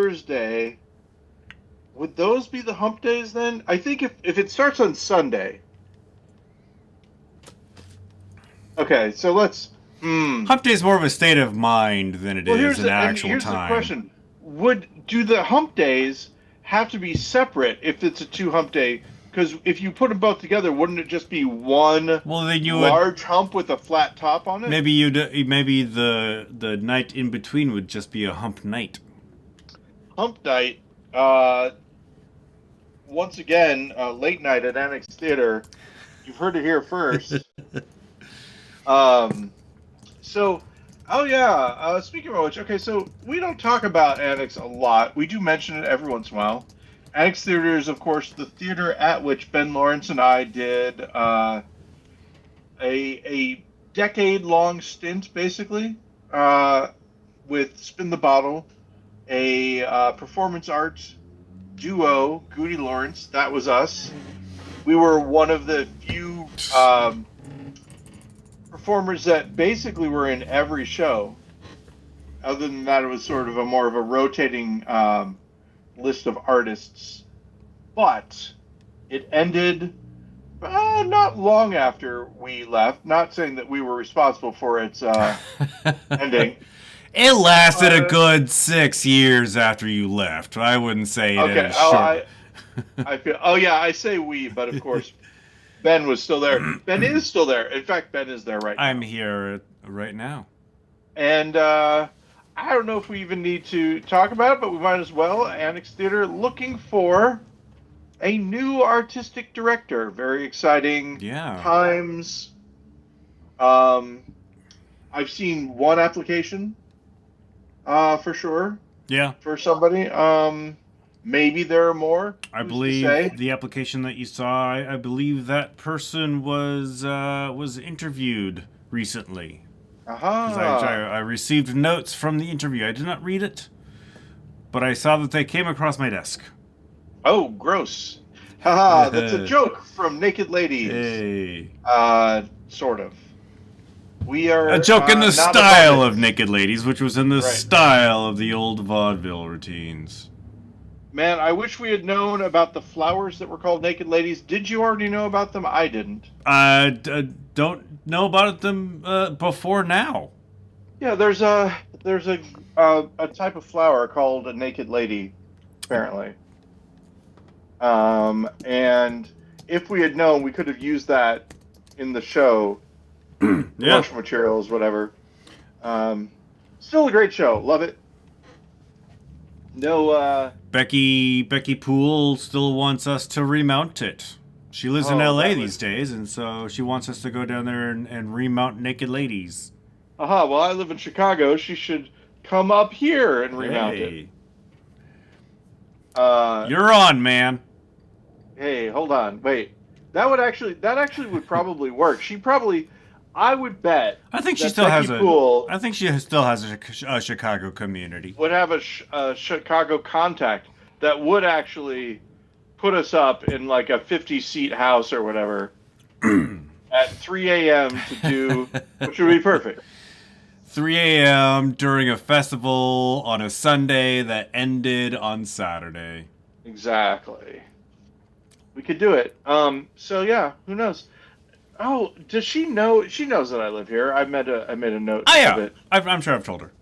Thursday. Would those be the hump days then? I think if it starts on Sunday. Okay, so let's. Hump day is more of a state of mind than it is an actual here's time. the question: do the hump days have to be separate if it's a 2 hump day? Because if you put them both together, wouldn't it just be one large hump with a flat top on it? Maybe the night in between would just be a hump night. Hump night. Once again, late night at Annex Theater. You've heard it here first. Speaking of which, okay, so we don't talk about Annex a lot. We do mention it every once in a while. Annex Theater is, of course, the theater at which GudeLaurance and I did a decade-long stint, basically, with Spin the Bottle, a performance arts duo, GudeLaurance. That was us. We were one of the few performers that basically were in every show. Other than that, it was sort of more of a rotating list of artists. But it ended not long after we left. Not saying that we were responsible for its ending. It lasted a good 6 years after you left. I wouldn't say it. Okay. I feel. Oh yeah, I say we, but of course, Ben was still there. Ben is still there. In fact, Ben is there right now. I'm here right now. And I don't know if we even need to talk about it, but we might as well. Annex Theater looking for a new artistic director. Very exciting times. I've seen one application for sure. Yeah. For somebody. Maybe there are more. I believe the application that you saw, I believe that person was interviewed recently. Because I received notes from the interview. I did not read it, but I saw that they came across my desk. Oh, gross. Haha, that's a joke from Naked Ladies. Hey. Sort of. We are a joke in the style of Naked Ladies, which was in the style of the old vaudeville routines. Man, I wish we had known about the flowers that were called Naked Ladies. Did you already know about them? I didn't. Don't know about them before now. Yeah, there's a type of flower called a naked lady, apparently. And if we had known, we could have used that in the show. Promotional materials, whatever. Still a great show. Love it. No. Becky Poole still wants us to remount it. She lives in LA these days, and so she wants us to go down there and remount Naked Ladies. Well, I live in Chicago. She should come up here and remount it. You're on, man. Hey, hold on. Wait. That actually would probably work. I would bet. I think she still has a Chicago community. Would have a Chicago contact that would actually put us up in like a 50-seat house or whatever at 3 a.m. to do, which would be perfect. 3 a.m. during a festival on a Sunday that ended on Saturday. Exactly. We could do it. So yeah, who knows? Oh, does she know? She knows that I live here. I made a note of it. I'm sure I've told her.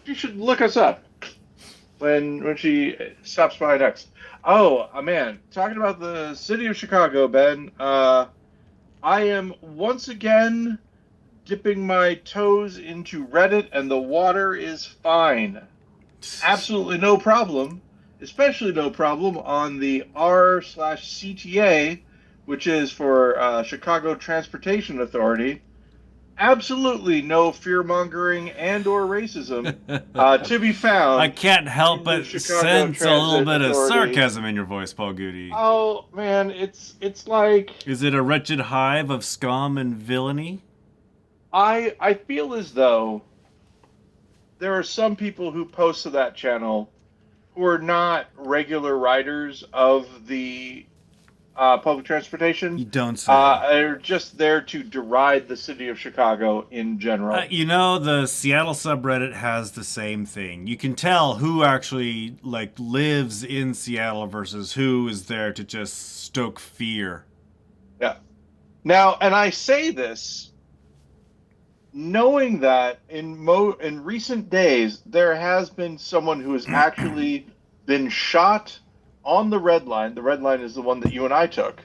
She should look us up when she stops by next. Oh, man. Talking about the city of Chicago, Ben. I am once again dipping my toes into Reddit, and the water is fine. Absolutely no problem. Especially no problem on the r/CTA, which is for Chicago Transportation Authority. Absolutely no fear-mongering and or racism to be found. I can't help but sense a little bit of sarcasm in your voice, Paul Goody. Oh, man, it's like... Is it a wretched hive of scum and villainy? I feel as though there are some people who post to that channel who are not regular writers of the public transportation. You don't say. Are just there to deride the city of Chicago in general. The Seattle subreddit has the same thing. You can tell who actually lives in Seattle versus who is there to just stoke fear. Yeah. Now, and I say this knowing that in recent days there has been someone who has actually been shot on the red line. The red line is the one that you and I took.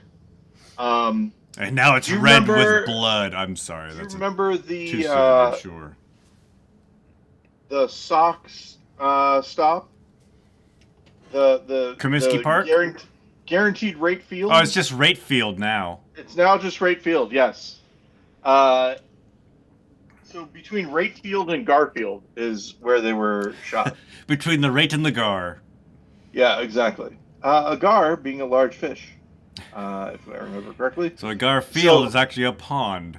And now it's red with blood. I'm sorry. Do you remember the too soon, I'm sure. The Sox stop? The Comiskey Park? Guaranteed rate field? Oh, it's just rate field now. It's now just rate field, yes. So between rate field and Garfield is where they were shot. Between the rate and the gar. Yeah, exactly. A gar being a large fish, if I remember correctly. So a gar field is actually a pond.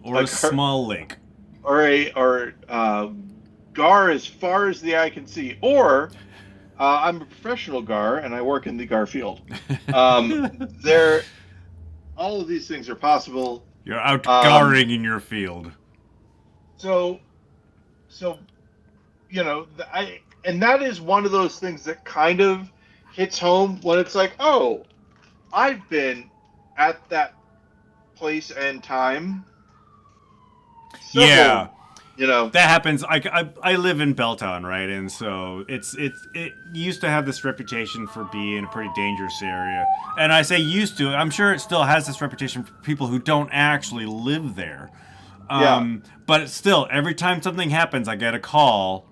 Or a small lake. Or gar as far as the eye can see. Or I'm a professional gar and I work in the gar field. All of these things are possible. You're out garring in your field. So, and that is one of those things that kind of hits home when it's like, oh, I've been at that place and time. Yeah. That happens. I live in Belltown, right? And so it used to have this reputation for being a pretty dangerous area. And I say used to. I'm sure it still has this reputation for people who don't actually live there. But still, every time something happens, I get a call.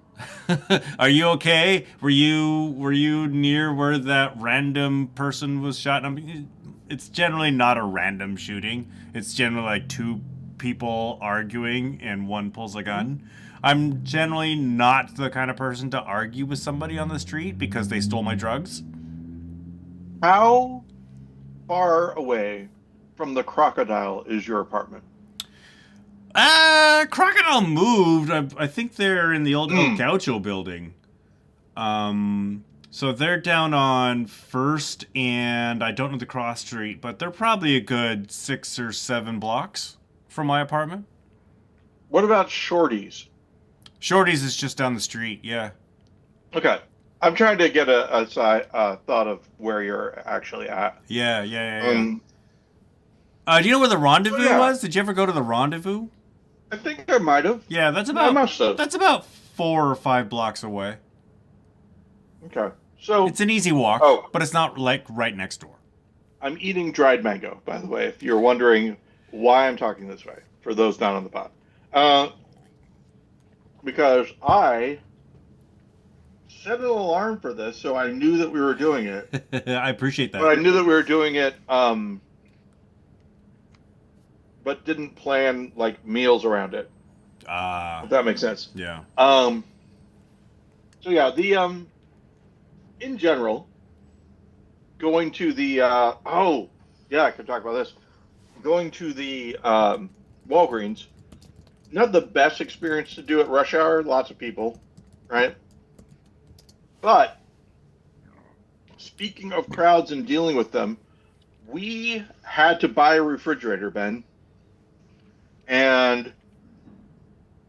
Are you okay? Were you near where that random person was shot? I mean, it's generally not a random shooting. It's generally two people arguing and one pulls a gun. I'm generally not the kind of person to argue with somebody on the street because they stole my drugs. How far away from the crocodile is your apartment? Crocodile moved. I think they're in the old El Gaucho building. So they're down on First, and I don't know the cross street, but they're probably a good 6 or 7 blocks from my apartment. What about Shorty's? Shorty's is just down the street, yeah. Okay. I'm trying to get a thought of where you're actually at. Yeah. Do you know where the Rendezvous was? Did you ever go to the Rendezvous? I think I might have. Yeah, that's about 4 or 5 blocks away. Okay. So it's an easy walk, but it's not right next door. I'm eating dried mango, by the way, if you're wondering why I'm talking this way, for those not on the pod. Because I set an alarm for this, so I knew that we were doing it. I appreciate that. But I knew that we were doing it, but didn't plan meals around it. If that makes sense. Yeah. So yeah, in general, going to the I could talk about this. Going to the Walgreens, not the best experience to do at rush hour. Lots of people, right? But speaking of crowds and dealing with them, we had to buy a refrigerator, Ben. And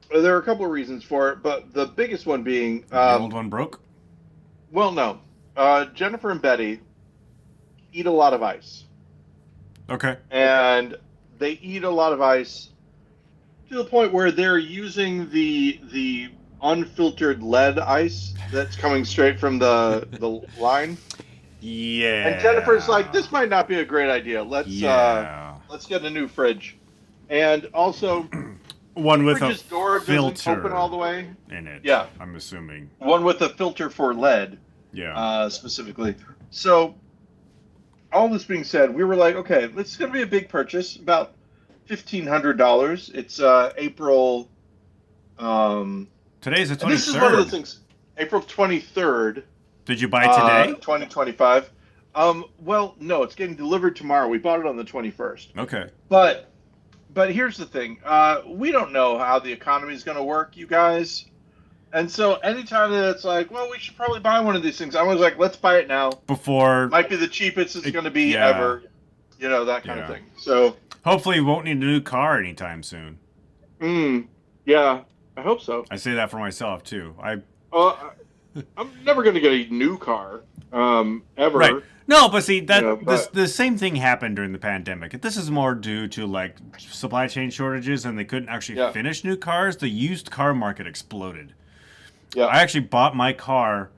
there are a couple of reasons for it, but the biggest one being... the old one broke? Well, no. Jennifer and Betty eat a lot of ice. Okay. And they eat a lot of ice to the point where they're using the unfiltered lead ice that's coming straight from the line. Yeah. And Jennifer's like, this might not be a great idea. Let's get a new fridge. And also, one with a door filter open all the way in it. Yeah, I'm assuming one with a filter for lead. Yeah, specifically. So, all this being said, we were like, okay, this is going to be a big purchase, about $1,500. It's April. Today's the 23rd. This is one of the things. April 23rd. Did you buy today? 2025. Well, no, it's getting delivered tomorrow. We bought it on the 21st. Okay. But here's the thing. We don't know how the economy is going to work, you guys. And so anytime that it's like, well, we should probably buy one of these things, I was like, let's buy it now. Before Might be the cheapest it's going to be yeah, ever. That kind of yeah. thing. So hopefully, you won't need a new car anytime soon. Yeah, I hope so. I say that for myself too. I'm never going to get a new car, ever. Right. No, but see but the same thing happened during the pandemic. This is more due to like supply chain shortages, and they couldn't actually finish new cars. The used car market exploded. Yeah. I actually bought my car,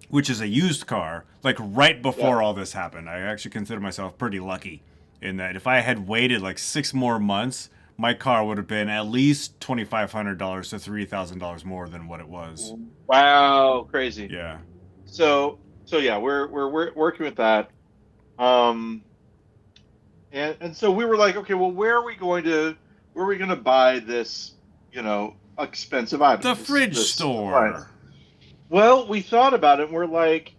which is a used car, like right before all this happened. I actually consider myself pretty lucky in that if I had waited like 6 more months, my car would have been at least $2,500 to $3,000 more than what it was. Wow, crazy. Yeah. So yeah, we're working with that, and so we were like, okay, well, where are we going to buy this, expensive item? The fridge store. Appliance? Well, we thought about it, and we're like,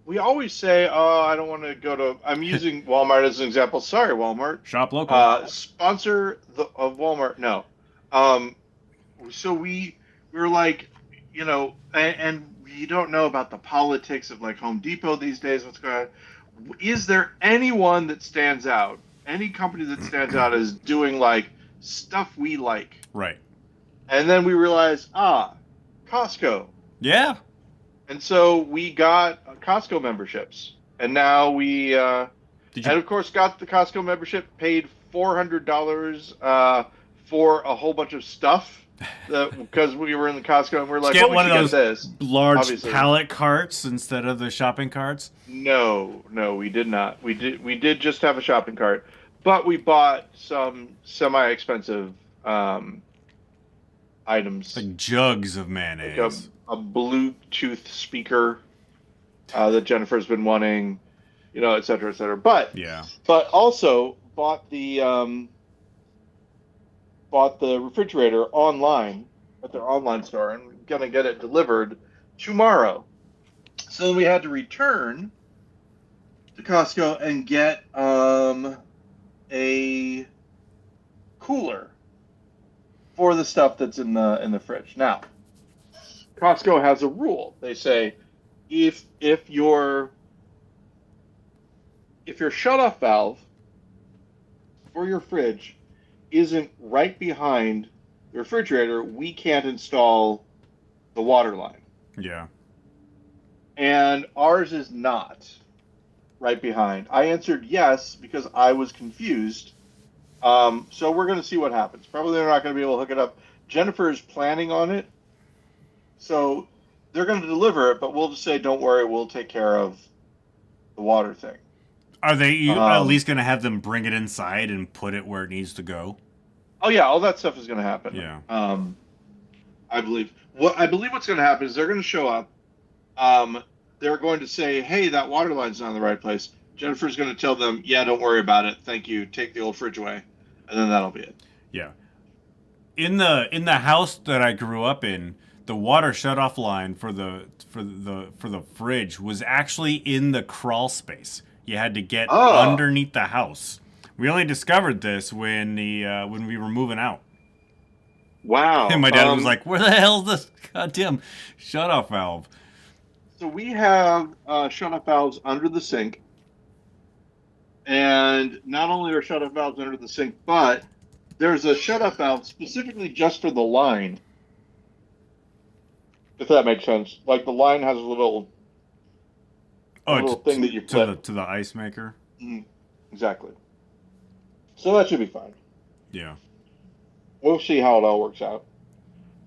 we always say, oh, I don't want to go to. I'm using Walmart as an example. Sorry, Walmart. Shop local. Sponsor of Walmart. No. So we were like, and you don't know about the politics of like Home Depot these days. What's going on? Is there anyone that stands out? Any company that stands out as doing like stuff we like? Right. And then we realized, Costco. Yeah. And so we got Costco memberships, and now we, and of course, got the Costco membership. Paid $400 for a whole bunch of stuff because we were in the Costco, and we're like, get one of those this large obviously. Pallet carts instead of the shopping carts. No, we did not. We did just have a shopping cart, but we bought some semi-expensive items, like jugs of mayonnaise. Like a Bluetooth speaker that Jennifer's been wanting, et cetera, et cetera. But also bought the refrigerator online at their online store, and we're gonna get it delivered tomorrow. So we had to return to Costco and get a cooler for the stuff that's in the fridge. Now, Costco has a rule. They say if your shutoff valve for your fridge isn't right behind the refrigerator, we can't install the water line. Yeah. And ours is not right behind. I answered yes because I was confused. So we're going to see what happens. Probably they're not going to be able to hook it up. Jennifer is planning on it. So they're going to deliver it, but we'll just say, don't worry, we'll take care of the water thing. Are they at least going to have them bring it inside and put it where it needs to go? Oh, yeah, all that stuff is going to happen. Yeah. I believe. I believe what's going to happen is they're going to show up. They're going to say, hey, that water line's not in the right place. Jennifer's going to tell them, yeah, don't worry about it. Thank you. Take the old fridge away. And then that'll be it. Yeah. In the house that I grew up in, the water shutoff line for the fridge was actually in the crawl space. You had to get underneath the house. We only discovered this when we were moving out. Wow. And my dad was like, where the hell is this goddamn shutoff valve? So we have shutoff valves under the sink. And not only are shutoff valves under the sink, but there's a shutoff valve specifically just for the line. If that makes sense. Like the line has a little thing that you flip. To the ice maker? Mm-hmm. Exactly. So that should be fine. Yeah. We'll see how it all works out.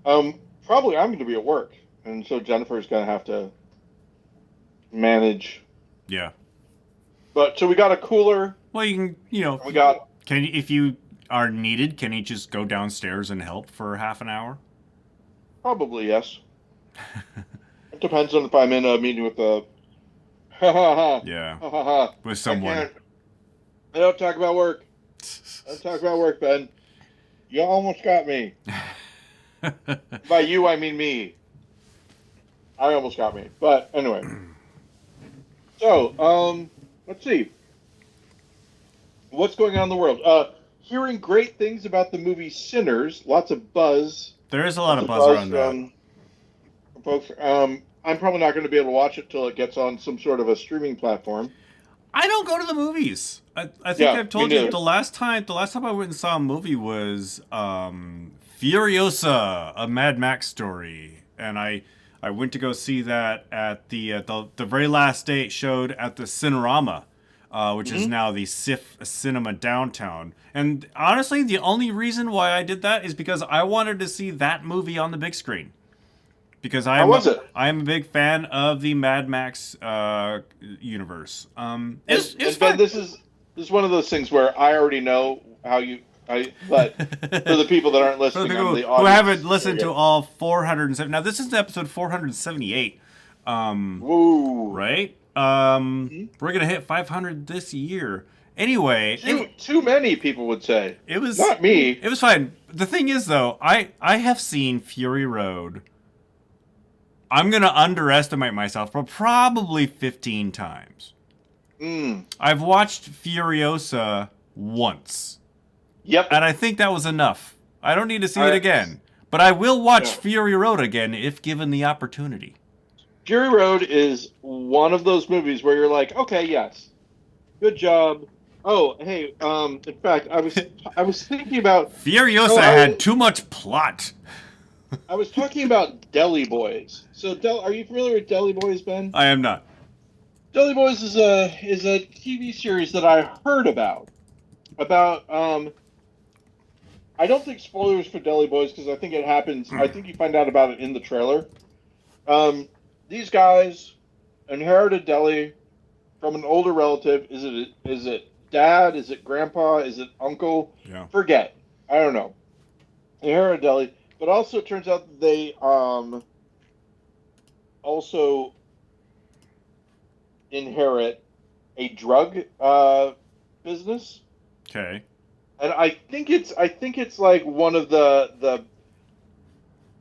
Probably I'm going to be at work, and so Jennifer's going to have to manage. Yeah. But so we got a cooler. Well, you can, we got. If you are needed, can you just go downstairs and help for half an hour? Probably yes. It depends on if I'm in a meeting with a. Yeah. With someone. I don't talk about work. I don't talk about work, Ben. You almost got me. By you, I mean me. I almost got me. But anyway. So, let's see. What's going on in the world? Hearing great things about the movie Sinners. Lots of buzz. There is a lot of buzz around that. Folks, I'm probably not going to be able to watch it till it gets on some sort of a streaming platform. I don't go to the movies. I think I've told you the last time I went and saw a movie was Furiosa, a Mad Max story, and I went to go see that at the very last day it showed at the Cinerama, which is now the SIF Cinema downtown. And honestly, the only reason why I did that is because I wanted to see that movie on the big screen. Because I am a big fan of the Mad Max universe. It's fun. Ben, this is one of those things where I already know how you. But for the people that aren't listening, for the people who haven't listened to all 407, now this is episode 478. Woo! Right? We're gonna hit 500 this year. Anyway, too many people would say. It was not me. It was fine. The thing is, though, I have seen Fury Road. I'm going to underestimate myself, but probably 15 times. I've watched Furiosa once. Yep. And I think that was enough. I don't need to see it again. But I will watch Fury Road again if given the opportunity. Fury Road is one of those movies where you're like, okay, yes, good job. Oh, hey, in fact, I was thinking about... Furiosa had too much plot. I was talking about Deli Boys. So, are you familiar with Deli Boys, Ben? I am not. Deli Boys is a TV series that I heard about. I don't think spoilers for Deli Boys because I think it happens. I think you find out about it in the trailer. These guys inherited deli from an older relative. Is it dad? Is it grandpa? Is it uncle? Yeah. Forget. I don't know. Inherited deli. But also, it turns out that they also inherit a drug business. Okay. And I think it's like one of the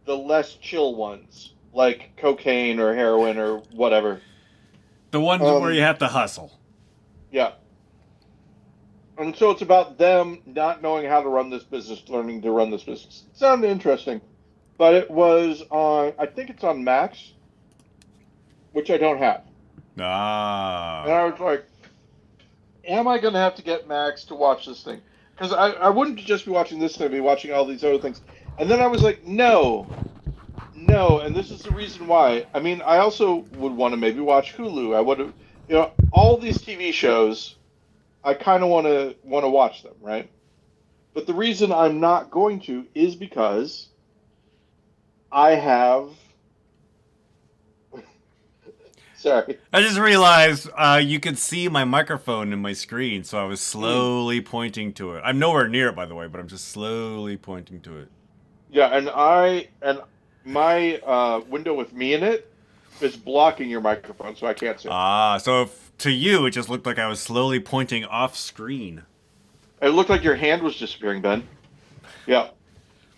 less chill ones, like cocaine or heroin or whatever. The ones where you have to hustle. Yeah. And so it's about them not knowing how to run this business, learning to run this business. It sounded interesting. But it was on, I think it's on Max, which I don't have. Ah. And I was like, am I going to have to get Max to watch this thing? Because I wouldn't just be watching this thing, I'd be watching all these other things. And then I was like, no, and this is the reason why. I mean, I also would want to maybe watch Hulu. I would have, all these TV shows... I kind of want to watch them, right? But the reason I'm not going to is because I have... Sorry. I just realized you could see my microphone in my screen, so I was slowly pointing to it. I'm nowhere near it, by the way, but I'm just slowly pointing to it. Yeah, and my window with me in it is blocking your microphone, so I can't see it. Ah, so to you, it just looked like I was slowly pointing off screen. It looked like your hand was disappearing, Ben. Yeah.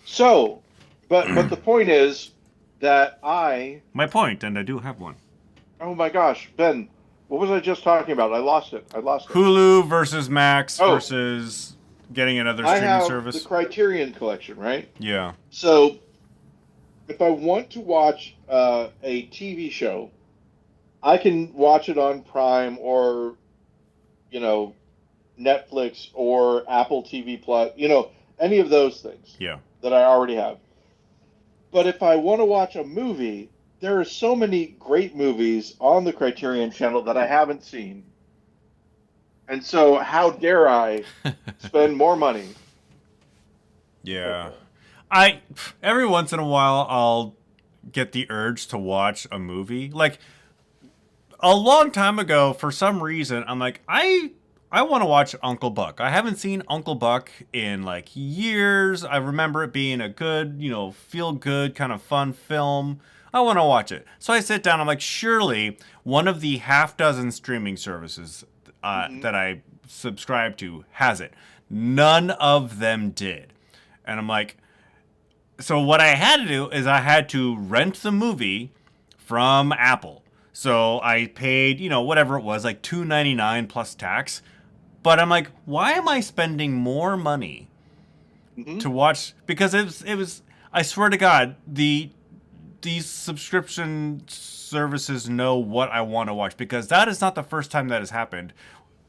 So, but the point is that My point, and I do have one. Oh my gosh, Ben, what was I just talking about? I lost it. Hulu versus Max versus getting another streaming service. I have the Criterion Collection, right? Yeah. So, if I want to watch a TV show, I can watch it on Prime or, Netflix or Apple TV Plus, any of those things. Yeah. That I already have. But if I want to watch a movie, there are so many great movies on the Criterion Channel that I haven't seen. And so, how dare I spend more money? Yeah. Every once in a while, I'll get the urge to watch a movie. Like, a long time ago, for some reason, I'm like, I want to watch Uncle Buck. I haven't seen Uncle Buck in, years. I remember it being a good, feel-good, kind of fun film. I want to watch it. So I sit down, I'm like, surely one of the half-dozen streaming services that I subscribe to has it. None of them did. And I'm like... So what I had to do is I had to rent the movie from Apple. So I paid, whatever it was, like $2.99 plus tax. But I'm like, why am I spending more money to watch? Because it was I swear to God, these subscription services know what I want to watch, because that is not the first time that has happened.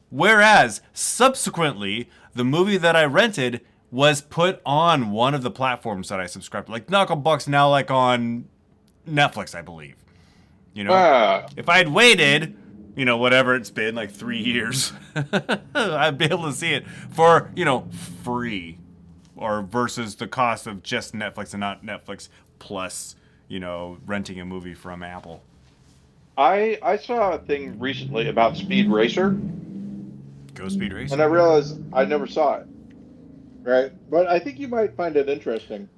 Whereas, subsequently, the movie that I rented was put on one of the platforms that I subscribed to. Like, Knucklebuck's now, like, on Netflix, I believe. You know? If I had waited, you know, whatever it's been, like 3 years, I'd be able to see it for, you know, free. Or versus the cost of just Netflix and not Netflix plus, you know, renting a movie from Apple. I saw a thing recently about Speed Racer. Go Speed Racer. And I realized I never saw it. Right? But I think you might find it interesting.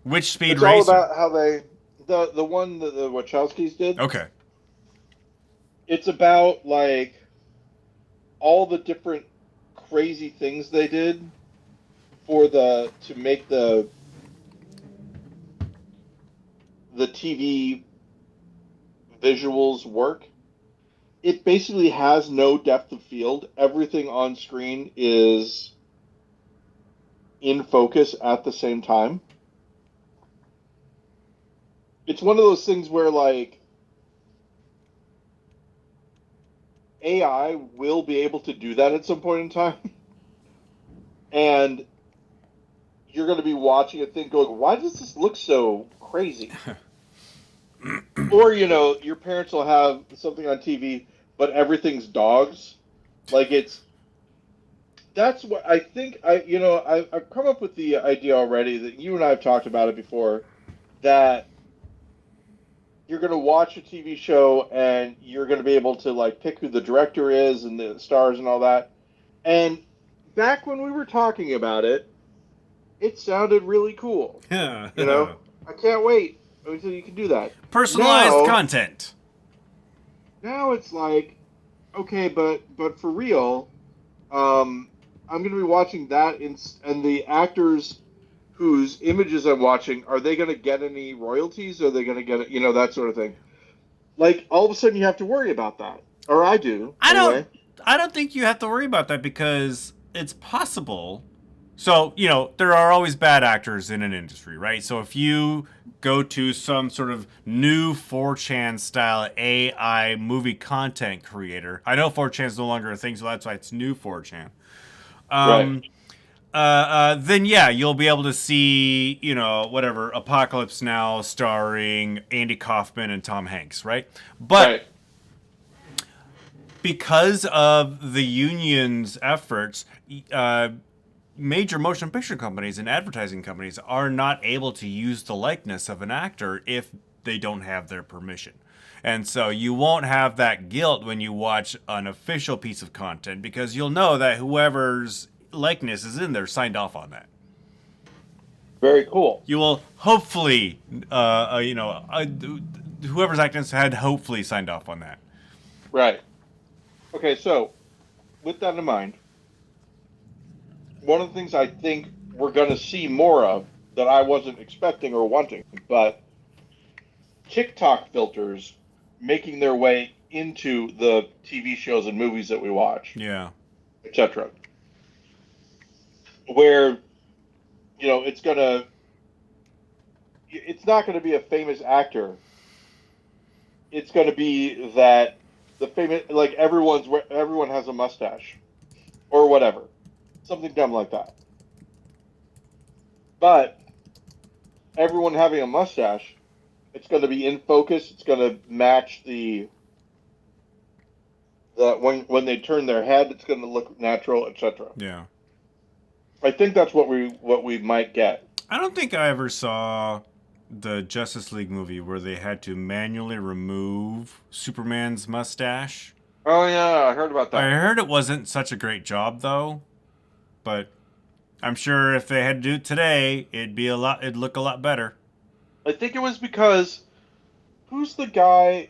Which Speed it's Racer? It's all about how they... The one that the Wachowskis did. Okay. It's about, like, all the different crazy things they did to make the TV visuals work. It basically has no depth of field. Everything on screen is in focus at the same time. It's one of those things where, like, AI will be able to do that at some point in time. And you're going to be watching a thing going, why does this look so crazy? Or, you know, your parents will have something on TV, but everything's dogs. Like, that's what I think. I've come up with the idea already that you and I have talked about it before, that you're going to watch a TV show and you're going to be able to, like, pick who the director is and the stars and all that. And back when we were talking about it, it sounded really cool. Yeah. You know, I can't wait until you can do that. Personalized content. Now it's like, okay, but for real, I'm going to be watching that, and the actors whose images I'm watching, are they going to get any royalties? Are they going to get, you know, that sort of thing? Like, all of a sudden you have to worry about that. Or I do. I don't think you have to worry about that, because it's possible. So, you know, there are always bad actors in an industry, right? So if you go to some sort of new 4chan style AI movie content creator, I know 4chan is no longer a thing, so that's why it's new 4chan. Right. Then yeah, you'll be able to see, you know, whatever, Apocalypse Now starring Andy Kaufman and Tom Hanks, right? But because of the union's efforts, major motion picture companies and advertising companies are not able to use the likeness of an actor if they don't have their permission. And so you won't have that guilt when you watch an official piece of content, because you'll know that whoever's likeness is in there signed off on that. Very cool. You will hopefully, whoever's likeness had hopefully signed off on that. Right. Okay, so with that in mind, one of the things I think we're going to see more of that I wasn't expecting or wanting, but TikTok filters making their way into the TV shows and movies that we watch. Yeah. Etc. Where, you know, it's not going to be a famous actor. It's going to be that the famous, like, everyone has a mustache or whatever. Something dumb like that. But everyone having a mustache, it's going to be in focus. It's going to match when they turn their head, it's going to look natural, etc. Yeah. I think that's what we might get. I don't think I ever saw the Justice League movie where they had to manually remove Superman's mustache. Oh yeah, I heard about that. I heard it wasn't such a great job though, but I'm sure if they had to do it today, it'd look a lot better. I think it was because who's the guy?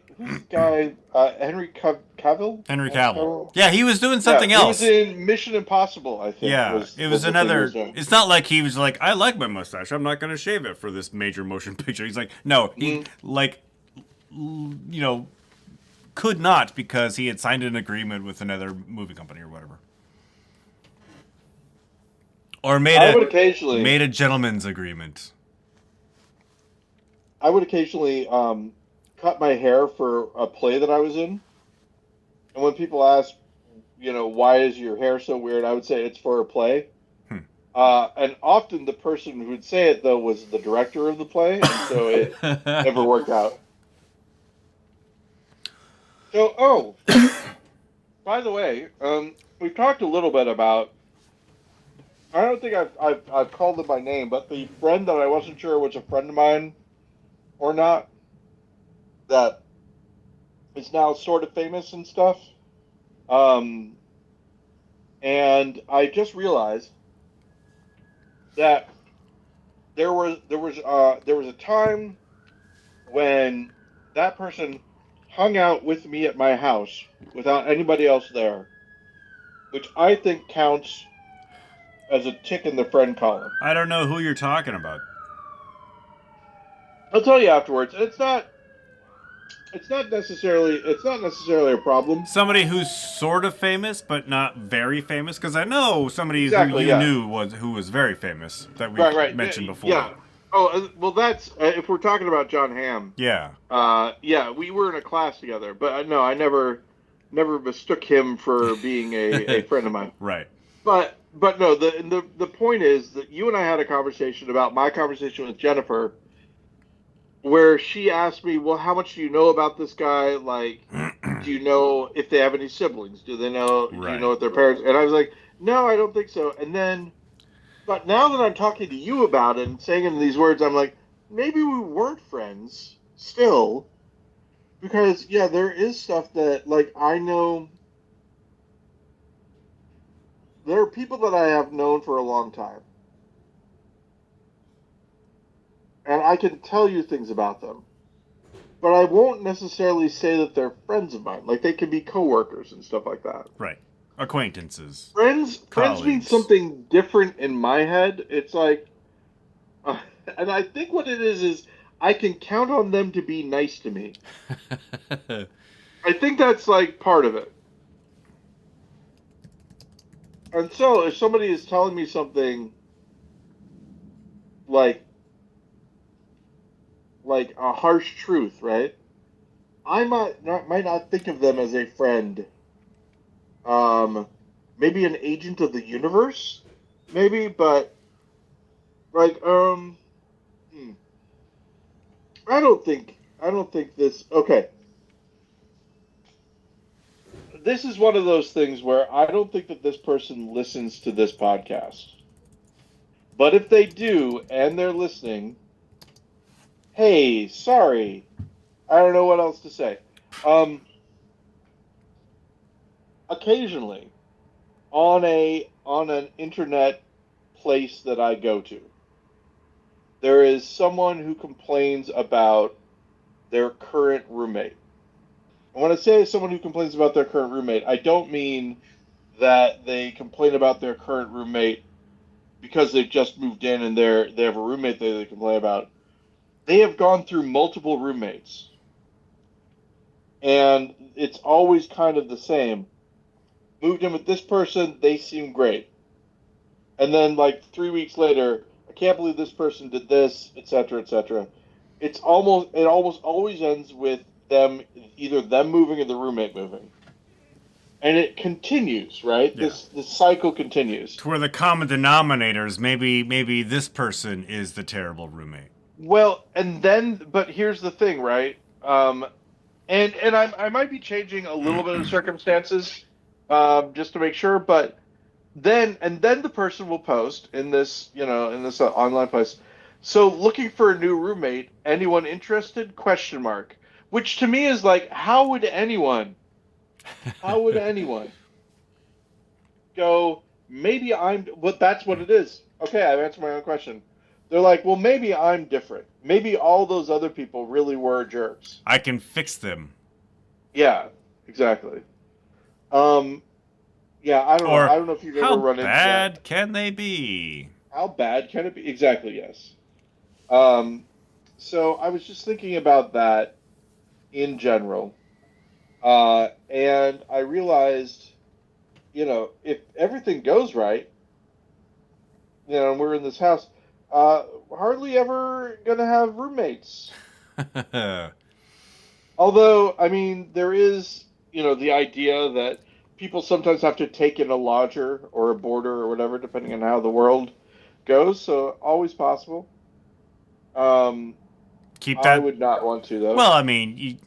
Henry Cavill? Henry Cavill. Yeah, he was doing something else. He was in Mission Impossible, I think. Yeah, it was another... It's not like he was like, I like my mustache. I'm not going to shave it for this major motion picture. He's like, no, he, could not, because he had signed an agreement with another movie company or whatever. Or made a gentleman's agreement. I would occasionally cut my hair for a play that I was in, and when people ask, why is your hair so weird, I would say it's for a play. Hmm. And often the person who would say it though was the director of the play, and so it never worked out. So, by the way, we've talked a little bit about. I don't think I've called him by name, but the friend that I wasn't sure was a friend of mine or not, that is now sort of famous and stuff. Um, and I just realized that there was a time when that person hung out with me at my house without anybody else there, which I think counts as a tick in the friend column. I don't know who you're talking about. I'll tell you afterwards. It's not necessarily a problem. Somebody who's sort of famous, but not very famous, because I know somebody who Exactly, you yeah. knew who was very famous that we Right. mentioned before. Yeah. Oh, well, that's if we're talking about John Hamm. Yeah. Yeah, we were in a class together, but no, I never mistook him for being a friend of mine. Right. But no, the point is that you and I had a conversation about my conversation with Jennifer, where she asked me, "Well, how much do you know about this guy? Like, do you know if they have any siblings? Do they know? Do you know what their parents?" And I was like, "No, I don't think so." And then, but now that I'm talking to you about it and saying it in these words, I'm like, maybe we weren't friends still, because yeah, there is stuff that like I know. There are people that I have known for a long time, and I can tell you things about them, but I won't necessarily say that they're friends of mine. Like they can be coworkers and stuff like that. Right. Acquaintances. Friends mean something different in my head. It's like, and I think what it is I can count on them to be nice to me. I think that's like part of it. And so if somebody is telling me something like a harsh truth, right? I might not think of them as a friend. Maybe an agent of the universe, maybe, but like, I don't think this. Okay, this is one of those things where I don't think that this person listens to this podcast. But if they do and they're listening, hey, sorry, I don't know what else to say. Occasionally, on an internet place that I go to, there is someone who complains about their current roommate. And when I say someone who complains about their current roommate, I don't mean that they complain about their current roommate because they've just moved in and they have a roommate that they complain about. They have gone through multiple roommates, and it's always kind of the same. Moved in with this person, they seem great. And then like 3 weeks later, I can't believe this person did this, etc., etc. It almost always ends with either them moving or the roommate moving. And it continues, right? Yeah. This cycle continues. To where the common denominators, maybe this person is the terrible roommate. Well, but here's the thing, right? And I might be changing a little bit of circumstances, just to make sure, but then the person will post in this online place. So looking for a new roommate, anyone interested? Question mark. Which to me is like, how would anyone go, maybe that's what it is. Okay, I've answered my own question. They're like, well, maybe I'm different. Maybe all those other people really were jerks. I can fix them. Yeah, exactly. Yeah, I don't know. I don't know if you've ever run into that. How bad can they be? How bad can it be? Exactly, yes. So I was just thinking about that in general. And I realized, if everything goes right, and we're in this house, hardly ever going to have roommates Although, I mean, there is, the idea that people sometimes have to take in a lodger or a boarder or whatever, depending on how the world goes. So always possible. Um, Keep I that. would not want to though. Well, I mean,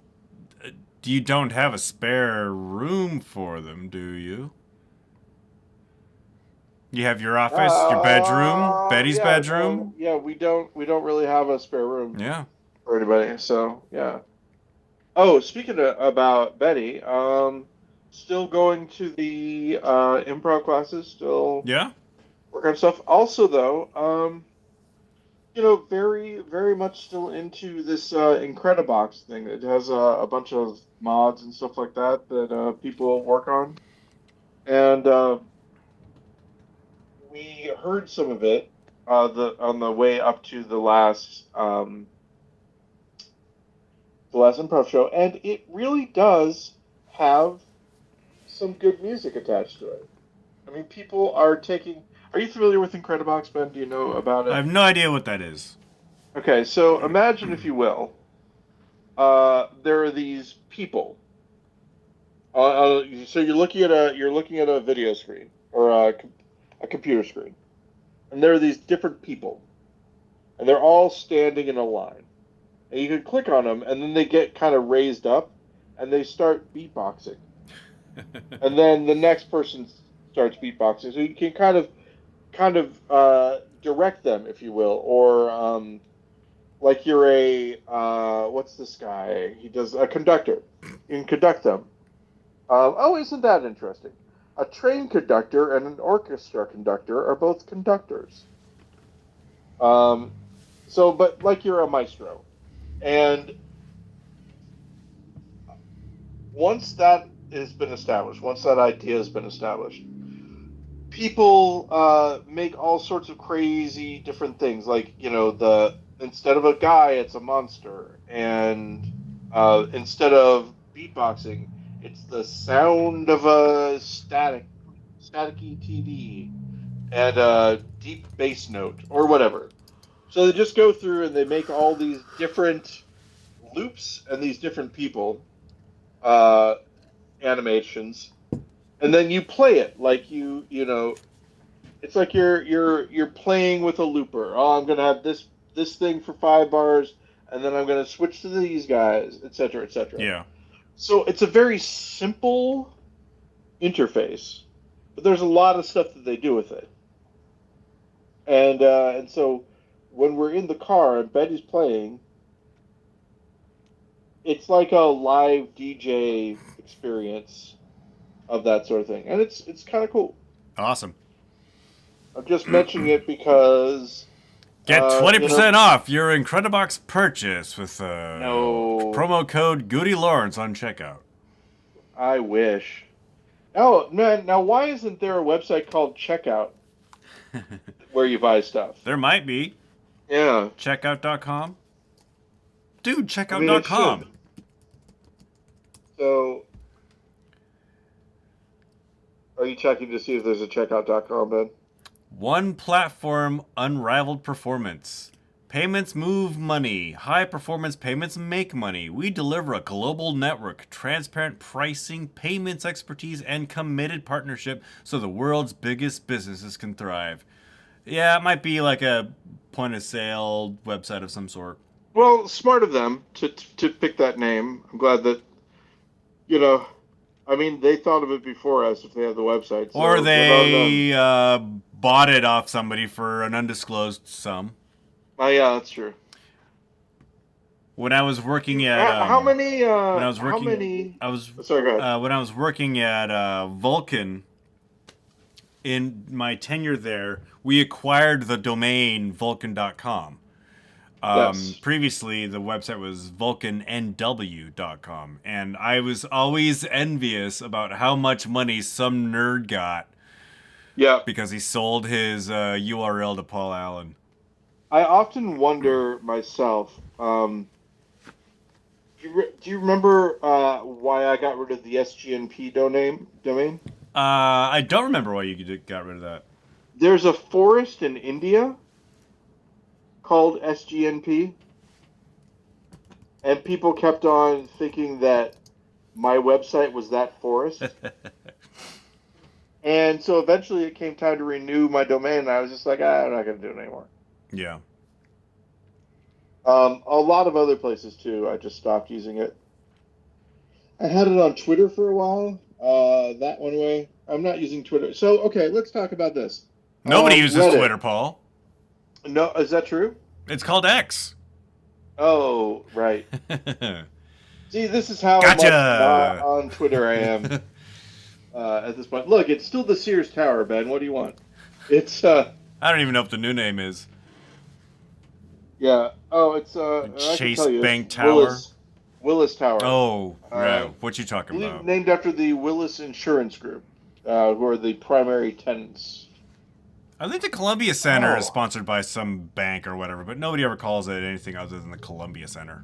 you don't have a spare room for them, do you? You have your office, your bedroom, Betty's Yeah, no, bedroom. yeah, we don't really have a spare room Yeah. for anybody. So yeah. Oh, speaking about Betty, still going to the improv classes, still Yeah. working on stuff. Also, though, very, very much still into this Incredibox thing. It has a bunch of mods and stuff like that that people work on, and we heard some of it the on the way up to the last improv show, and it really does have some good music attached to it. I mean, people are taking. Are you familiar with Incredibox, Ben? Do you know about I it? have no idea what that is. Okay, so imagine, if you will, there are these people. So you're looking at a video screen or a computer screen, and there are these different people, and they're all standing in a line. And you can click on them, and then they get kind of raised up, and they start beatboxing. And then the next person starts beatboxing. So you can kind of direct them, if you will, or like you're a what's this guy? He does a conductor. You can conduct them. Oh, isn't that interesting? A train conductor and an orchestra conductor are both conductors. Um, but like you're a maestro, and once that has been established, once that idea has been established, people make all sorts of crazy different things. Like, the instead of a guy, it's a monster, and instead of beatboxing, it's the sound of a staticky TV and a deep bass note or whatever. So they just go through and they make all these different loops and these different people uh, animations, and then you play it like it's like you're playing with a looper. Oh, I'm gonna have this thing for 5 bars, and then I'm gonna switch to these guys, etc., etc. Yeah. So it's a very simple interface, but there's a lot of stuff that they do with it. And so when we're in the car and Betty's playing, it's like a live DJ experience of that sort of thing, and it's kind of cool. Awesome. I'm just mentioning it because Get uh, you know 20% off your Incredibox purchase with no, promo code GudeLaurance on checkout. I wish. Oh man, now why isn't there a website called Checkout where you buy stuff? There might be. Yeah, Checkout.com? Dude, I mean it checkout.com. should. So, are you checking to see if there's a Checkout.com, Ben? One platform, unrivaled performance. Payments move money. High performance payments make money. We deliver a global network, transparent pricing, payments expertise, and committed partnership so the world's biggest businesses can thrive. Yeah, it might be like a point of sale website of some sort. Well, smart of them to pick that name. I'm glad that you know. I mean, they thought of it before us if they had the website. Or So good on them. they bought it off somebody for an undisclosed sum. Oh yeah, that's true. When I was working at How many? when I was How working many? I was Sorry, go ahead. when I was working at Vulcan in my tenure there, we acquired the domain vulcan.com. Yes. Previously, the website was vulcannw.com, and I was always envious about how much money some nerd got Yeah. because he sold his URL to Paul Allen. I often wonder myself. Do you remember why I got rid of the SGNP domain? I don't remember why you got rid of that. There's a forest in India called SGNP, and people kept on thinking that my website was that forest. And so eventually it came time to renew my domain, and I was just like, I'm not going to do it anymore. Yeah. A lot of other places too, I just stopped using it. I had it on Twitter for a while. That one way. I'm not using Twitter. So, okay, let's talk about this. Nobody uses Reddit. Twitter, Paul. No, is that true? It's called X. Oh, right. See, this is how Gotcha. much not on Twitter I am at this point. Look, it's still the Sears Tower, Ben. What do you want? It's I don't even know what the new name is. Yeah. Oh, it's Chase Bank Tower. Willis Tower. Oh, yeah. What you talking about? Named after the Willis Insurance Group, who are the primary tenants. I think the Columbia Center is sponsored by some bank or whatever, but nobody ever calls it anything other than the Columbia Center.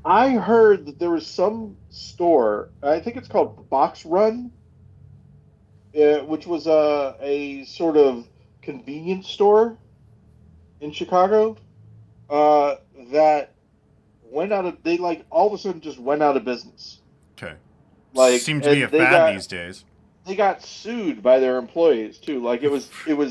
I heard that there was some store, I think it's called Box Run, which was a sort of convenience store in Chicago that went out of, they like all of a sudden just went out of business. Okay. Like, seems to be a fad these days. They got sued by their employees too. Like it was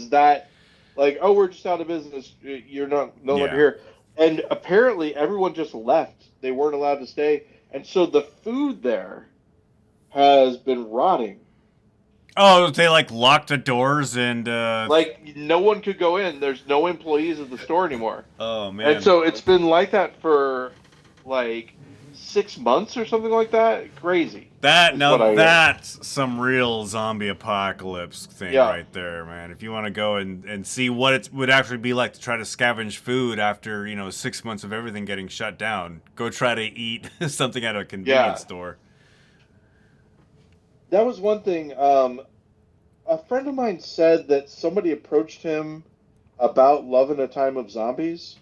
that, like, oh, we're just out of business. You're no longer here. And apparently everyone just left. They weren't allowed to stay, and so the food there has been rotting. Oh, they like locked the doors and like no one could go in. There's no employees at the store anymore. Oh man! And so it's been like that for like 6 months or something like that. Crazy. That's some real zombie apocalypse thing right there, man. If you want to go and see what it would actually be like to try to scavenge food after 6 months of everything getting shut down, go try to eat something at a convenience store. That was one thing. A friend of mine said that somebody approached him about Love in a Time of Zombies,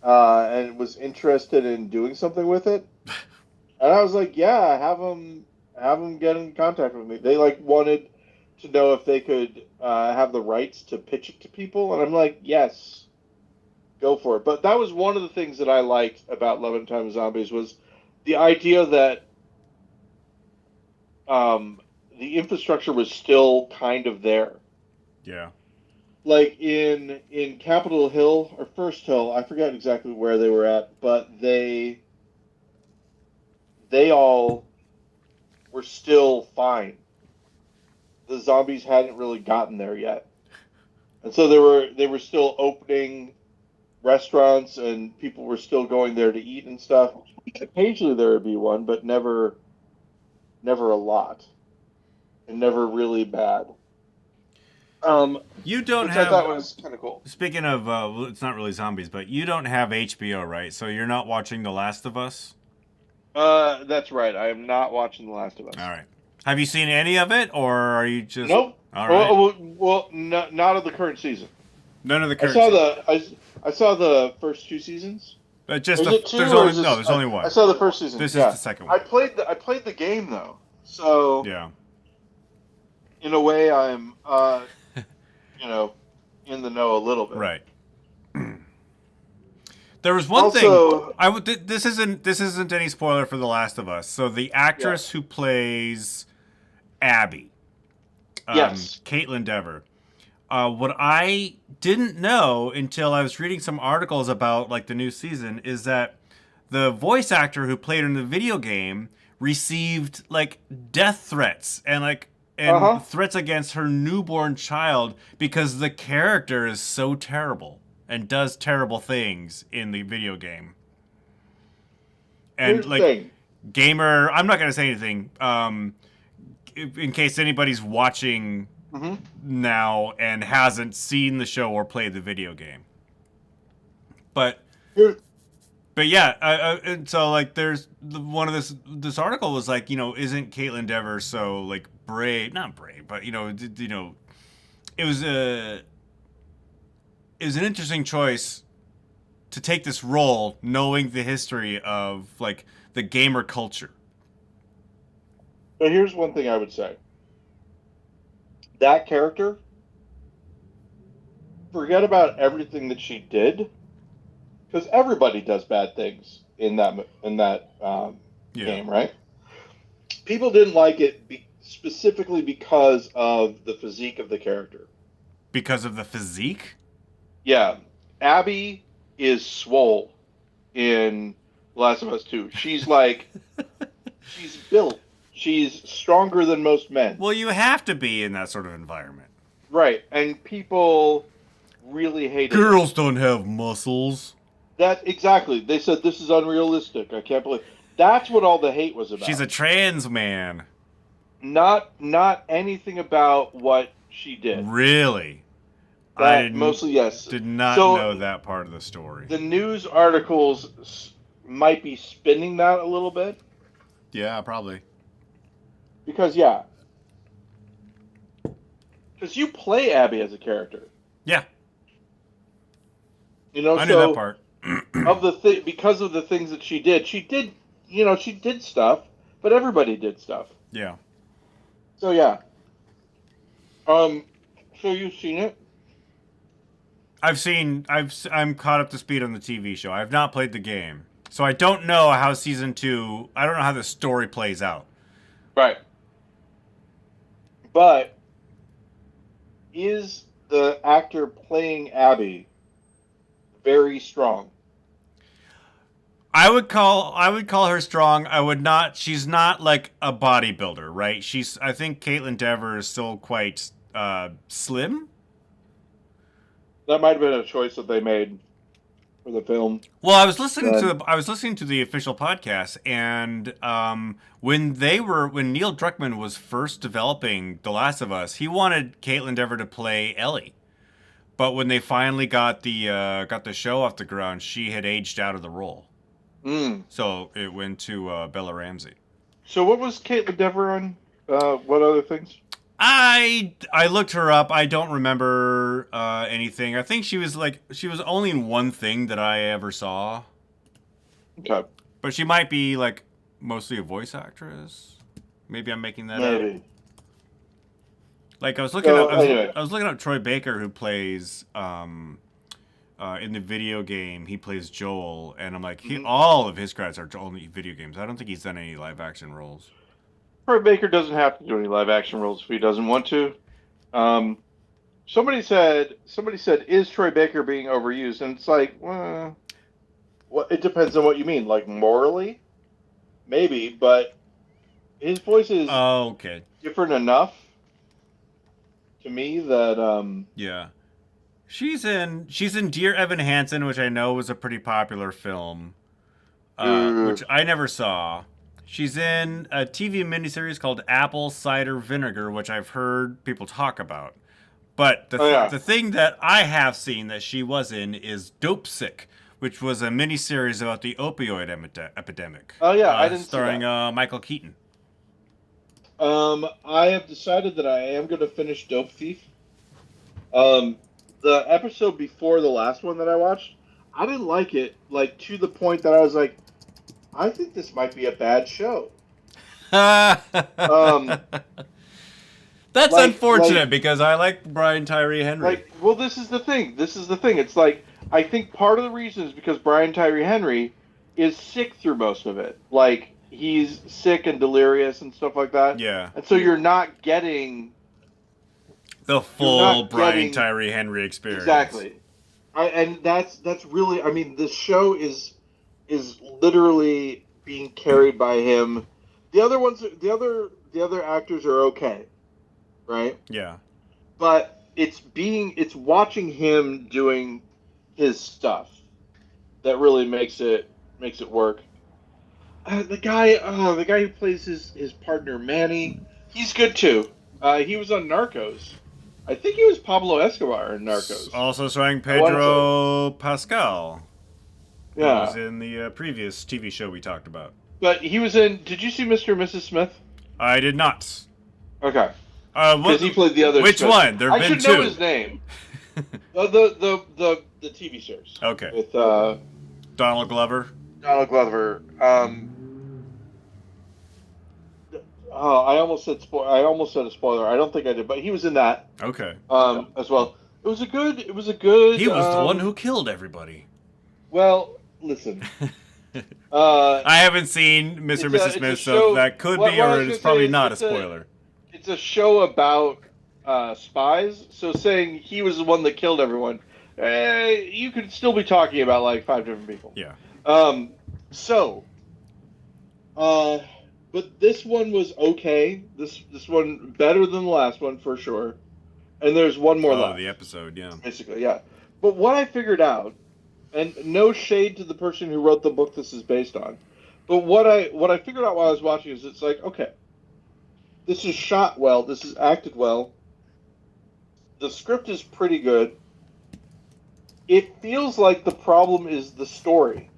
and was interested in doing something with it. And I was like, yeah, have them get in contact with me. They like wanted to know if they could have the rights to pitch it to people, and I'm like, yes, go for it. But that was one of the things that I liked about Love in a Time of Zombies was the idea that the infrastructure was still kind of there. Yeah. Like in Capitol Hill or First Hill, I forget exactly where they were at, but they all were still fine. The zombies hadn't really gotten there yet, and so they were still opening restaurants, and people were still going there to eat and stuff. Occasionally there would be one, but never a lot, and never really bad. You don't which have. I thought was kind of cool. Speaking of, well, it's not really zombies, but you don't have HBO, right? So you're not watching The Last of Us? That's right. I am not watching The Last of Us. All right. Have you seen any of it, or are you just? Nope. All right. Well, not of the current season. None of the current. I saw the first 2 seasons. Just there's only one. I saw the first season. This is the second one. I played the game though, so yeah. In a way, I'm in the know a little bit. Right. There was one thing. This isn't any spoiler for The Last of Us. So the actress who plays Abby, Caitlin Dever. What I didn't know until I was reading some articles about like the new season is that the voice actor who played her in the video game received like death threats and threats against her newborn child because the character is so terrible and does terrible things in the video game. And gamer, I'm not going to say anything in case anybody's watching now and hasn't seen the show or played the video game. But yeah, and so like there's one of this article was like, isn't Caitlin Dever so like brave? Not brave, but it was an interesting choice to take this role, knowing the history of like the gamer culture. But here's one thing I would say: that character, forget about everything that she did, because everybody does bad things. in that game, right? People didn't like it specifically because of the physique of the character. Because of the physique? Yeah. Abby is swole in Last of Us 2. She's like, she's built. She's stronger than most men. Well, you have to be in that sort of environment. Right. And people really hate it. Girls don't have muscles. Exactly. They said this is unrealistic. I can't believe. That's what all the hate was about. She's a trans man. Not anything about what she did. Really? Mostly, yes. Did not know that part of the story. The news articles might be spinning that a little bit. Yeah, probably. Because, Because you play Abby as a character. Yeah. You know, I knew that part. Because of the things that she did, she did stuff, but everybody did stuff. Yeah. So, yeah. So you've seen it? I'm caught up to speed on the TV show. I've not played the game. So I don't know how season 2, I don't know how the story plays out. Right. But is the actor playing Abby very strong? I would call her strong. I would not. She's not like a bodybuilder, right? I think Caitlin Dever is still quite slim. That might have been a choice that they made for the film. Well, I was listening to the official podcast, and when Neil Druckmann was first developing The Last of Us, he wanted Caitlin Dever to play Ellie, but when they finally got the show off the ground, she had aged out of the role. So it went to Bella Ramsey. So what was Caitlin Dever on? What other things? I looked her up. I don't remember anything. I think she was only in one thing that I ever saw. Okay. But she might be like mostly a voice actress. Maybe I'm making that up. Like I was looking up Troy Baker, who plays in the video game, he plays Joel, and I'm like, all of his credits are only video games. I don't think he's done any live action roles. Troy Baker doesn't have to do any live action roles if he doesn't want to. Somebody said, is Troy Baker being overused? And it's like, well, it depends on what you mean. Like morally, maybe, but his voice is different enough to me that yeah. She's in Dear Evan Hansen, which I know was a pretty popular film, which I never saw. She's in a TV miniseries called Apple Cider Vinegar, which I've heard people talk about. But the thing that I have seen that she was in is Dope Sick, which was a miniseries about the opioid epidemic. Oh yeah, I didn't starring see that. Michael Keaton. I have decided that I am going to finish Dope Thief. The episode before the last one that I watched, I didn't like it, like to the point that I was like, I think this might be a bad show. That's unfortunate because I like Brian Tyree Henry. Well, this is the thing. It's like, I think part of the reason is because Brian Tyree Henry is sick through most of it. Like, he's sick and delirious and stuff like that. Yeah. And so you're not getting the full Brian Tyree Henry experience. Exactly. And that's really, I mean, the show is literally being carried by him. The other actors are okay, right? Yeah. But it's watching him doing his stuff that really makes it work. The guy who plays his partner Manny, he's good too. He was on Narcos. I think he was Pablo Escobar in Narcos. Also starring Pedro Pascal. Yeah. He was in the previous TV show we talked about. But he was in... Did you see Mr. and Mrs. Smith? I did not. Okay. Because he played the other... Which Smith. one? There have been two. I should know his name. The TV series. Okay. With Donald Glover. Donald Glover. I almost said a spoiler. I don't think I did, but he was in that. Okay. As well. It was a good. He was the one who killed everybody. Well, listen. I haven't seen Mr. and Mrs. Smith, so that could be, or it's probably not a spoiler. It's a show about spies, so saying he was the one that killed everyone, you could still be talking about like 5 different people. Yeah. But this one was okay. This one better than the last one for sure. And there's one more left. The episode, yeah. Basically, yeah. But what I figured out, and no shade to the person who wrote the book this is based on, but what I figured out while I was watching is it's like, okay, this is shot well, this is acted well, the script is pretty good. It feels like the problem is the story.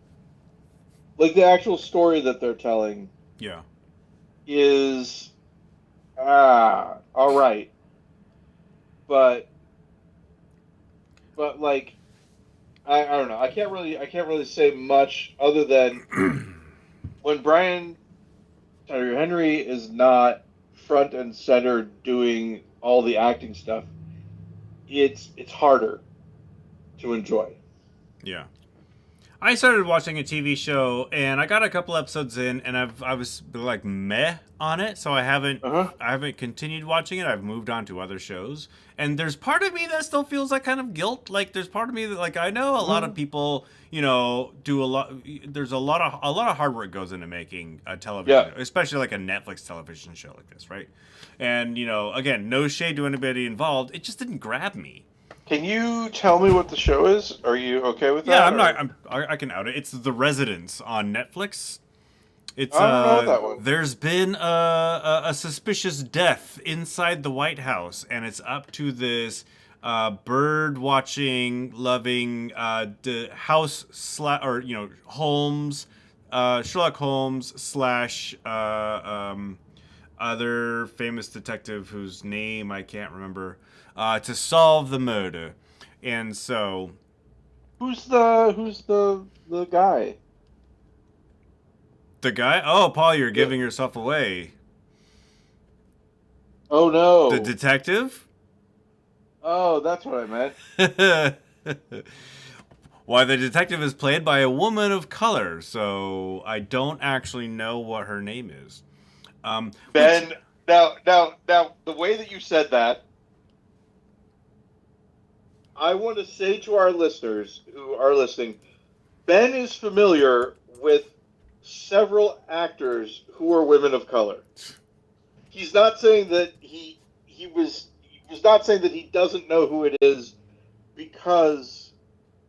Like the actual story that they're telling. Yeah. Is all right. But like I don't know. I can't really say much other than when Brian Tyree Henry is not front and center doing all the acting stuff, it's harder to enjoy. Yeah. I started watching a TV show, and I got a couple episodes in, and I was like meh on it, so I haven't continued watching it. I've moved on to other shows, and there's part of me that still feels like kind of guilt. Like there's part of me that like I know a lot of people, do a lot. There's a lot of hard work goes into making a television, especially like a Netflix television show like this, right? And again, no shade to anybody involved. It just didn't grab me. Can you tell me what the show is? Are you okay with that? Yeah, I can out it. It's The Residence on Netflix. It's I don't know that one. There's been a suspicious death inside the White House, and it's up to this bird watching, loving Holmes, Sherlock Holmes / other famous detective whose name I can't remember. To solve the murder, and so who's the guy? The guy? Oh, Paul, you're giving yourself away. Oh no! The detective? Oh, that's what I meant. Why, the detective is played by a woman of color, so I don't actually know what her name is. Ben, now, the way that you said that. I want to say to our listeners who are listening, Ben is familiar with several actors who are women of color. He's not saying that he was not saying that he doesn't know who it is because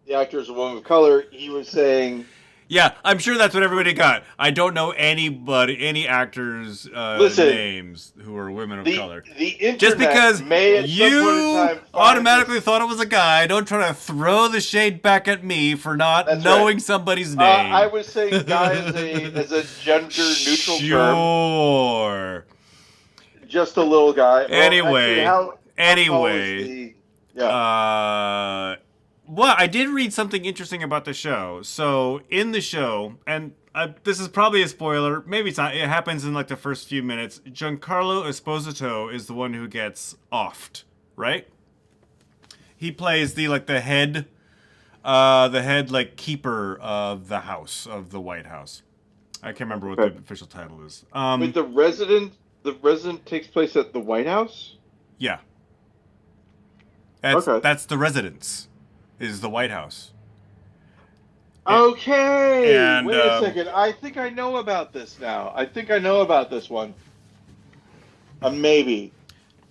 the actor is a woman of color. He was saying, yeah, I'm sure that's what everybody got. I don't know any actors' names who are women of color. The internet just because you automatically thought it was a guy, don't try to throw the shade back at me for not knowing somebody's name. I was saying guy as a gender-neutral term. Sure. Just a little guy. Anyway, well, actually, well, I did read something interesting about the show. So, in the show, and this is probably a spoiler, maybe it's not, it happens in like the first few minutes, Giancarlo Esposito is the one who gets offed, right? He plays the head like keeper of the house, of the White House. I can't remember what the official title is. Wait, the resident takes place at the White House? Yeah. That's the residence. Is the White House. Okay. And, wait a second. I think I know about this now. I think I know about this one. Maybe.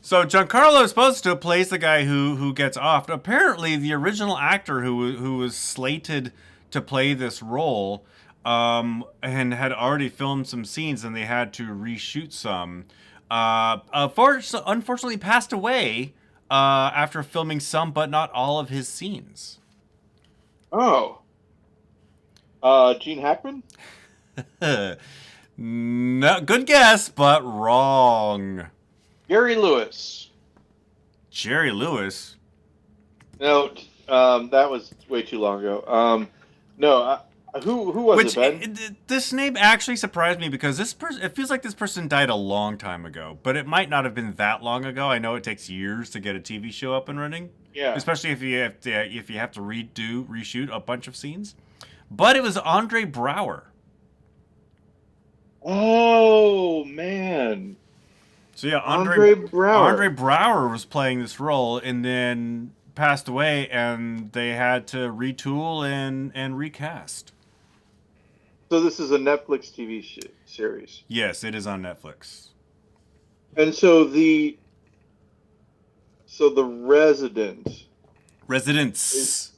So Giancarlo Esposito plays the guy who gets offed. Apparently, the original actor who was slated to play this role and had already filmed some scenes, and they had to reshoot some. Unfortunately, passed away. After filming some but not all of his scenes. Oh. Gene Hackman? No, good guess, but wrong. Gary Lewis. Jerry Lewis? No, that was way too long ago. No, who was it, Ben? This name actually surprised me because it feels like this person died a long time ago, but it might not have been that long ago. I know it takes years to get a TV show up and running. Yeah. Especially if you have to reshoot a bunch of scenes. but it was Andre Braugher. Oh man. So yeah, Andre Braugher. Andre Braugher was playing this role and then passed away, and they had to retool and recast. So this is a Netflix TV series. Yes, it is on Netflix. And so the residents. The residents.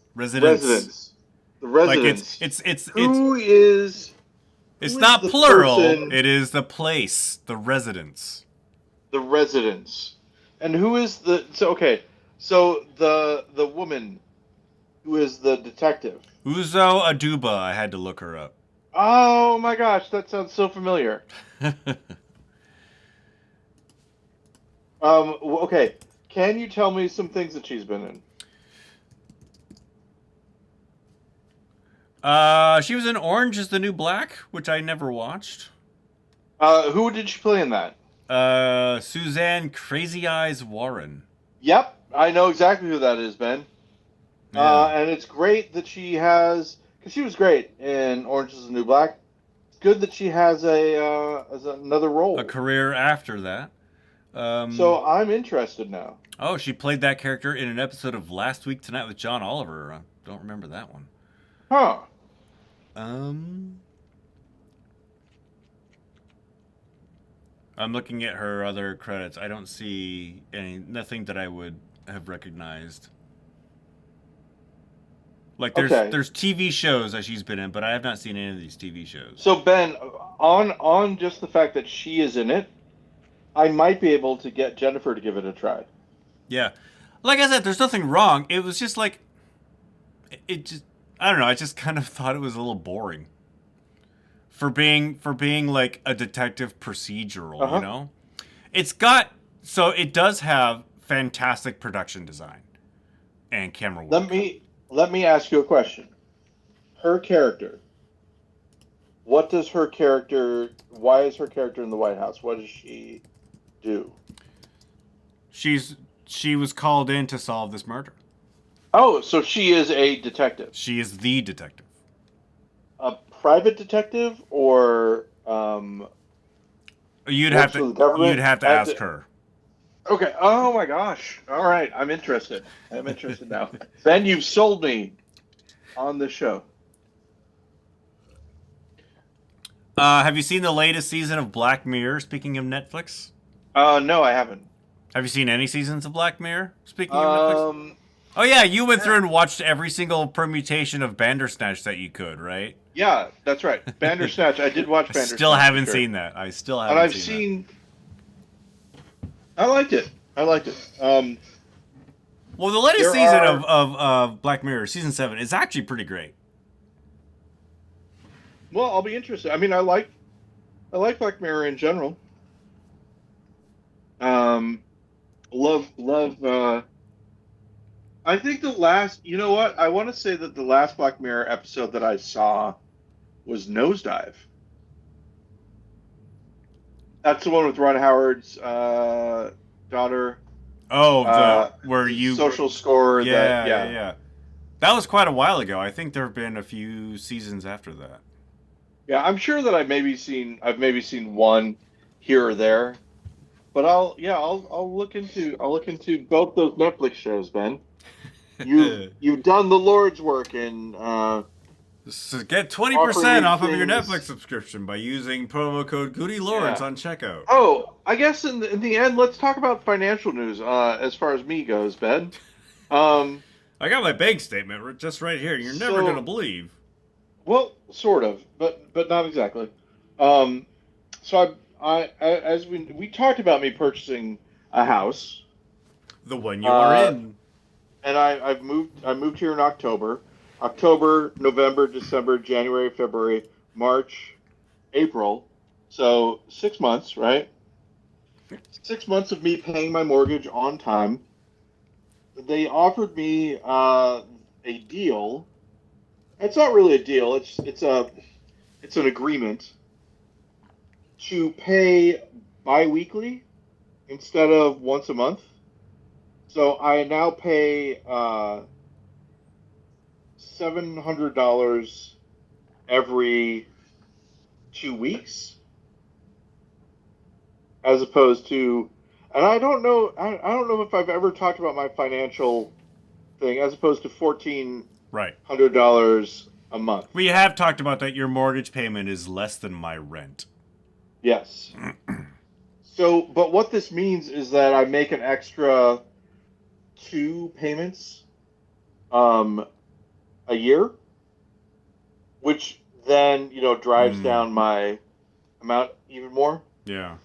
Like Who is it's not the plural. person, It is the place, the residents. The residents. And who is the so the woman who is the detective? Uzo Aduba. I had to look her up. Oh my gosh, that sounds so familiar. Okay. Can you tell me some things that she's been in? She was in Orange is the New Black, which I never watched. Who did she play in that? Suzanne Crazy Eyes Warren. Yep, I know exactly who that is, Ben. Yeah. And it's great that she has, because she was great in Orange is the New Black. It's good that she has another role. A career after that. So I'm interested now. Oh, she played that character in an episode of Last Week Tonight with John Oliver. I don't remember that one. Huh. I'm looking at her other credits. I don't see nothing that I would have recognized. Like there's TV shows that she's been in, but I have not seen any of these TV shows. So Ben, on just the fact that she is in it, I might be able to get Jennifer to give it a try. Yeah. Like I said, there's nothing wrong. It was just like it just I don't know, I just kind of thought it was a little boring. For being like a detective procedural, you know? It does have fantastic production design and camera work. Let me ask you a question. Her character. Why is her character in the White House? What does she do? She was called in to solve this murder. Oh, so she is a detective. She is the detective. A private detective, or you'd have to ask her. Okay. Oh my gosh. All right. I'm interested now. Ben, you've sold me on the show. Have you seen the latest season of Black Mirror? Speaking of Netflix. No, I haven't. Have you seen any seasons of Black Mirror? Speaking of Netflix. Oh yeah, you went through and watched every single permutation of Bandersnatch that you could, right? Yeah, that's right. Bandersnatch. I did watch Bandersnatch. Still haven't seen that. I still haven't. But I've seen. I liked it. Well, the latest season of Black Mirror, season 7, is actually pretty great. Well, I'll be interested. I mean, I like Black Mirror in general. Love. I think you know what? I want to say that the last Black Mirror episode that I saw was Nosedive. That's the one with Ron Howard's daughter. Oh, social score. Yeah. That was quite a while ago. I think there have been a few seasons after that. Yeah, I'm sure that I've maybe seen one here or there, but I'll look into both those Netflix shows, Ben. You've done the Lord's work in. So get 20% off of your Netflix subscription by using promo code GudeLaurance on checkout. Oh, I guess in the end, let's talk about financial news. As far as me goes, Ben. I got my bank statement just right here. You're never gonna believe. Well, sort of, but not exactly. So as we talked about me purchasing a house. The one you are in. And I moved here in October. October, November, December, January, February, March, April. So 6 months, right? 6 months of me paying my mortgage on time. They offered me a deal. It's not really a deal. It's an agreement to pay bi-weekly instead of once a month. So I now pay $700 every 2 weeks, as opposed to, and I don't know if I've ever talked about my financial thing, as opposed to $1,400 a month. We have talked about that. Your mortgage payment is less than my rent. Yes. So, but what this means is that I make an extra 2 payments a year, which then, drives down my amount even more. Yeah.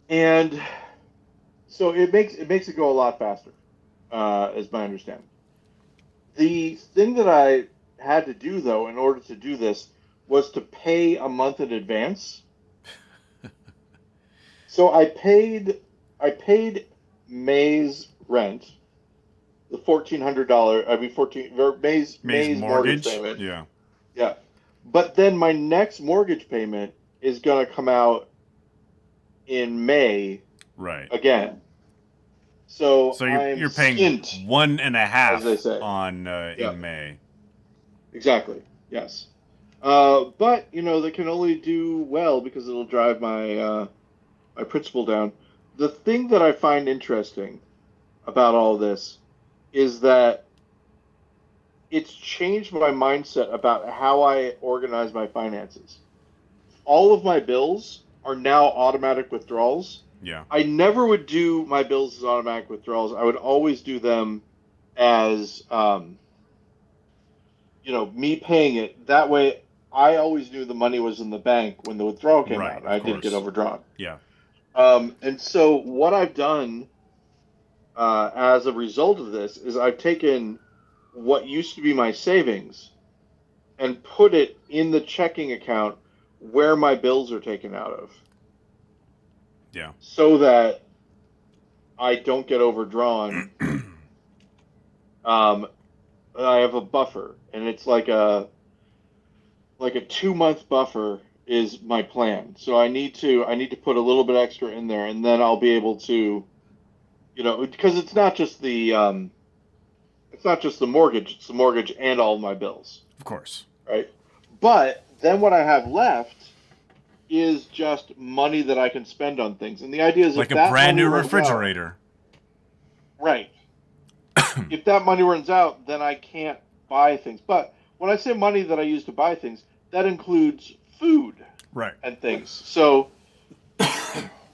And so it makes it go a lot faster, is my understanding. The thing that I had to do, though, in order to do this, was to pay a month in advance. So I paid May's rent, the $1,400. I mean, May's mortgage payment. Yeah. Yeah. But then my next mortgage payment is going to come out in May. Right. Again. So you're paying skint, 1.5 on in May. Exactly. Yes. But they can only do well because it'll drive my my principal down. The thing that I find interesting about all this is that it's changed my mindset about how I organize my finances. All of my bills are now automatic withdrawals. Yeah. I never would do my bills as automatic withdrawals. I would always do them as, me paying it. That way, I always knew the money was in the bank when the withdrawal came out. I didn't get overdrawn. Yeah. And so what I've done as a result of this is I've taken what used to be my savings and put it in the checking account where my bills are taken out of. Yeah. So that I don't get overdrawn. I have a buffer, and it's like a 2-month buffer is my plan. So I need to put a little bit extra in there, and then I'll be able to, because it's not just the mortgage, it's the mortgage and all of my bills. Of course. Right. But then what I have left is just money that I can spend on things. And the idea is like a brand new refrigerator. Right. If that money runs out, then I can't buy things. But when I say money that I use to buy things, that includes food and things. So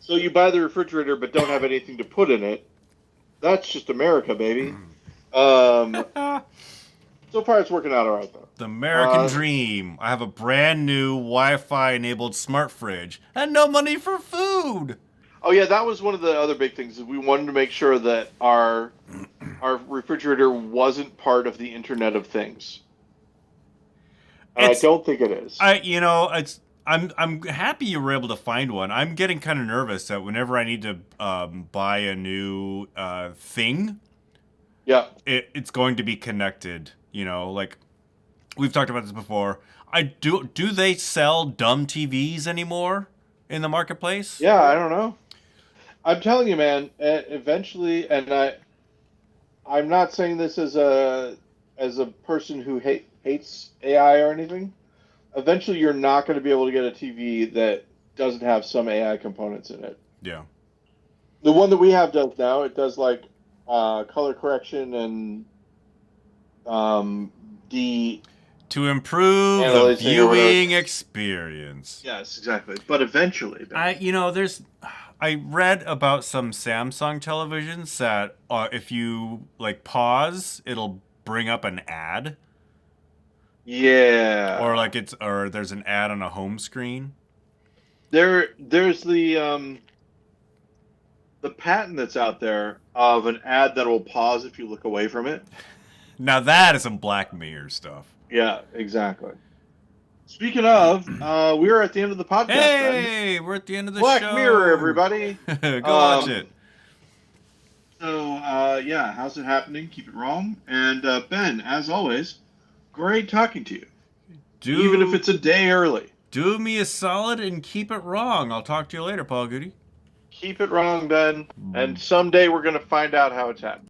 you buy the refrigerator but don't have anything to put in it. That's just America, baby. So far, it's working out all right, though. The American dream. I have a brand new Wi-Fi enabled smart fridge and no money for food. Oh yeah, that was one of the other big things. Is we wanted to make sure that our refrigerator wasn't part of the Internet of Things. And I don't think it is. I'm happy you were able to find one. I'm getting kind of nervous that whenever I need to buy a new thing, it's going to be connected. Like we've talked about this before. Do they sell dumb TVs anymore in the marketplace? Yeah, I don't know. I'm telling you, man. Eventually, and I'm not saying this as a person who hates AI or anything. Eventually, you're not going to be able to get a TV that doesn't have some AI components in it. Yeah. The one that we have does now. It does like color correction and to improve the viewing experience. Yes, exactly. But eventually, I read about some Samsung televisions that if you pause, it'll bring up an ad. Yeah. Or there's an ad on a home screen. There's the patent that's out there of an ad that will pause if you look away from it. Now that is some Black Mirror stuff. Yeah, exactly. Speaking of, we are at the end of the podcast. Hey, we're at the end of the show. Black Mirror, everybody. Go watch it. So, how's it happening? Keep it wrong. And Ben, as always, great talking to you. Even if it's a day early. Do me a solid and keep it wrong. I'll talk to you later, Paul Goody. Keep it wrong, Ben. And someday we're going to find out how it's happening.